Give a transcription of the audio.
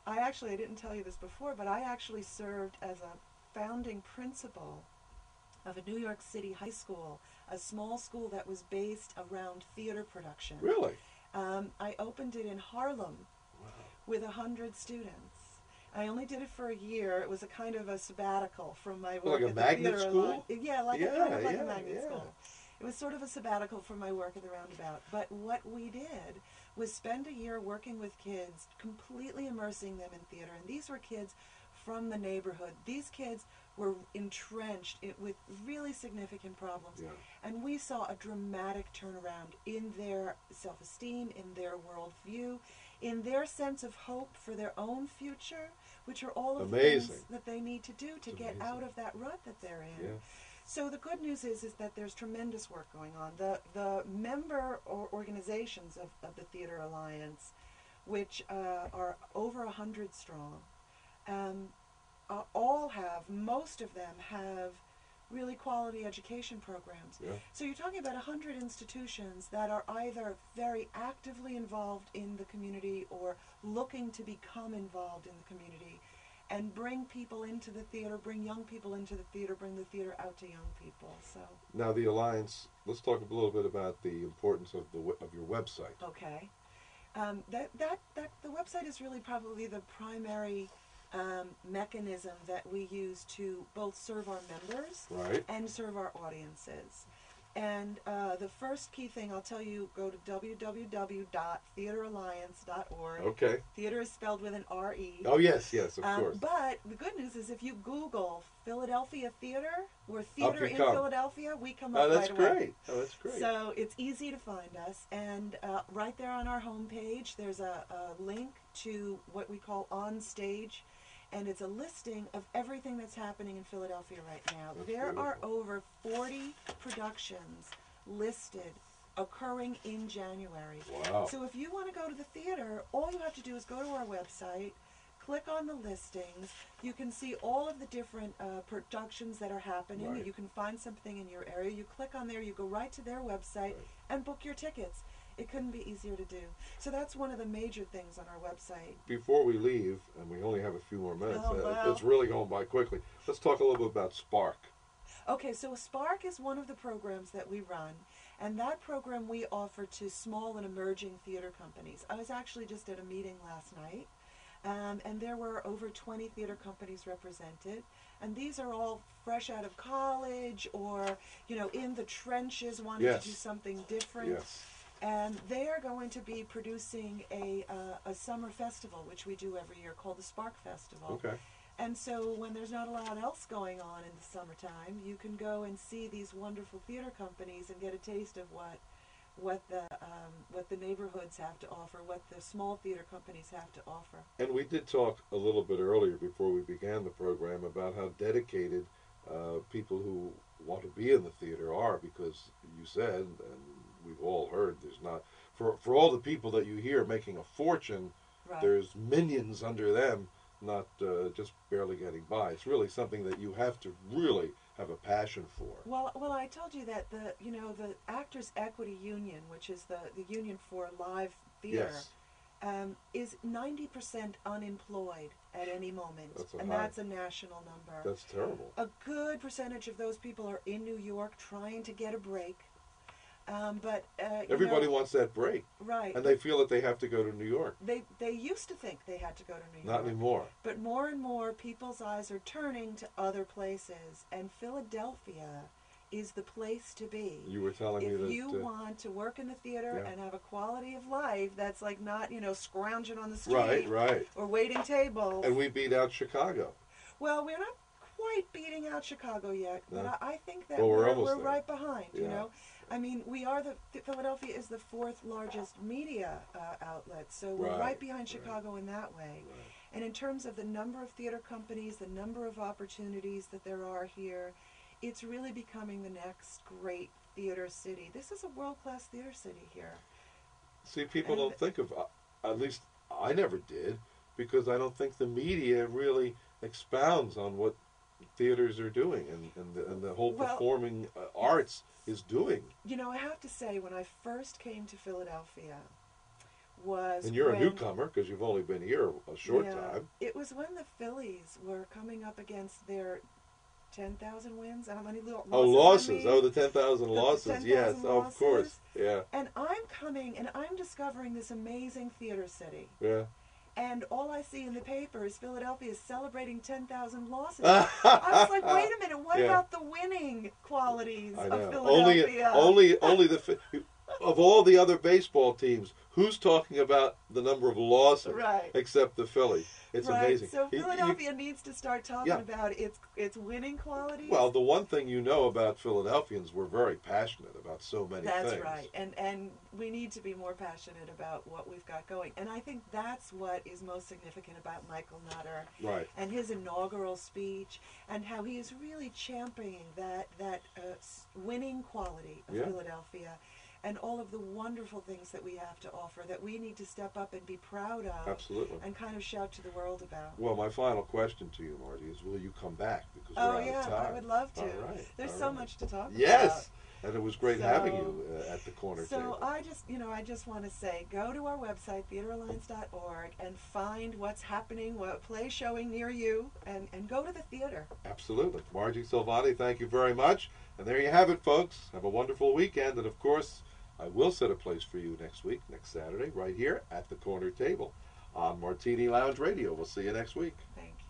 I didn't tell you this before, but I actually served as a founding principal of a New York City high school, a small school that was based around theater production. Really? I opened it in Harlem with 100 students. I only did it for a year. It was a kind of a sabbatical from my work Like a at the magnet theater. school? Yeah, like Yeah, a kind of like yeah, a magnet yeah. school. It was sort of a sabbatical from my work at the Roundabout. But what we did was spend a year working with kids, completely immersing them in theater. And these were kids from the neighborhood. These kids were entrenched with really significant problems. Yeah. And we saw a dramatic turnaround in their self-esteem, in their worldview, in their sense of hope for their own future, which are all of the things that they need to do to get out of that rut that they're in. Yeah. So the good news is that there's tremendous work going on. The member organizations of the Theater Alliance, which are over 100 strong, most of them have really quality education programs. Yeah. So you're talking about 100 institutions that are either very actively involved in the community or looking to become involved in the community and bring people into the theater, bring young people into the theater, bring the theater out to young people. So now the Alliance, let's talk a little bit about the importance of your website. Okay. The website is really probably the primary mechanism that we use to both serve our members and serve our audiences. And the first key thing I'll tell you, go to www.theateralliance.org. Okay. Theater is spelled with an R-E. Oh, yes, of course. But the good news is if you Google Philadelphia Theater or Theater in Philadelphia, we come up right away. Great. Oh, that's great. So it's easy to find us. And right there on our homepage, there's a link to what we call On Stage. And it's a listing of everything that's happening in Philadelphia right now. There are over 40 productions listed occurring in January. Wow. So if you want to go to the theater, all you have to do is go to our website, click on the listings. You can see all of the different productions that are happening. Right. You can find something in your area. You click on there, you go right to their website and book your tickets. It couldn't be easier to do. So that's one of the major things on our website. Before we leave, and we only have a few more minutes, wow. It's really going by quickly. Let's talk a little bit about Spark. Okay, so Spark is one of the programs that we run, and that program we offer to small and emerging theater companies. I was actually just at a meeting last night, and there were over 20 theater companies represented, and these are all fresh out of college or, in the trenches wanting to do something different. Yes. And they are going to be producing a summer festival, which we do every year, called the Spark Festival. Okay. And so when there's not a lot else going on in the summertime, you can go and see these wonderful theater companies and get a taste of what the neighborhoods have to offer, what the small theater companies have to offer. And we did talk a little bit earlier before we began the program about how dedicated people who want to be in the theater are, because you said, and we've all heard, there's not, for all the people that you hear making a fortune, there's millions under them not just barely getting by. It's really something that you have to really have a passion for. Well, I told you that the Actors Equity Union, which is the union for live theater, is 90% unemployed at any moment, that's a national number. That's terrible. A good percentage of those people are in New York trying to get a break. But everybody wants that break, right? And they feel that they have to go to New York. They used to think they had to go to New York. Not anymore. But more and more people's eyes are turning to other places, and Philadelphia is the place to be. You were telling me that if you want to work in the theater and have a quality of life that's like not scrounging on the street, right, or waiting tables. And we beat out Chicago. Well, we're not quite beating out Chicago yet, but I think that we're right behind. I mean, Philadelphia is the fourth largest media outlet, so we're right behind Chicago in that way. Right. And in terms of the number of theater companies, the number of opportunities that there are here, it's really becoming the next great theater city. This is a world-class theater city here. See, people don't think of, at least I never did, because I don't think the media really expounds on what theaters are doing and the whole performing arts is doing. I have to say, when I first came to Philadelphia, was And you're a when, newcomer because you've only been here a short time. It was when the Phillies were coming up against their 10,000 wins. How many losses? Oh, losses. I mean? The 10,000 losses. 10,000 yes, losses. of course. Yeah. And I'm coming and I'm discovering this amazing theater city. Yeah. And all I see in the paper is Philadelphia is celebrating 10,000 losses. I was like, wait a minute, what about the winning qualities I know. of Philadelphia? Only of all the other baseball teams, who's talking about the number of losses except the Philly? It's amazing. So Philadelphia needs to start talking about its winning qualities. Well, the one thing you know about Philadelphians, we're very passionate about so many things. That's right. And we need to be more passionate about what we've got going. And I think that's what is most significant about Michael Nutter and his inaugural speech, and how he is really championing that winning quality of Philadelphia. And all of the wonderful things that we have to offer that we need to step up and be proud of. Absolutely. And kind of shout to the world about. Well, my final question to you, Marty, is will you come back? Because we're out of time. I would love to. All right. There's so much to talk about. Yes. And it was great having you at the corner table. So I just want to say, go to our website, theateralliance.org, and find what's happening, what play showing near you, and go to the theater. Absolutely. Margie Silvani, thank you very much. And there you have it, folks. Have a wonderful weekend. And, of course, I will set a place for you next week, next Saturday, right here at the corner table on Martini Lounge Radio. We'll see you next week. Thank you.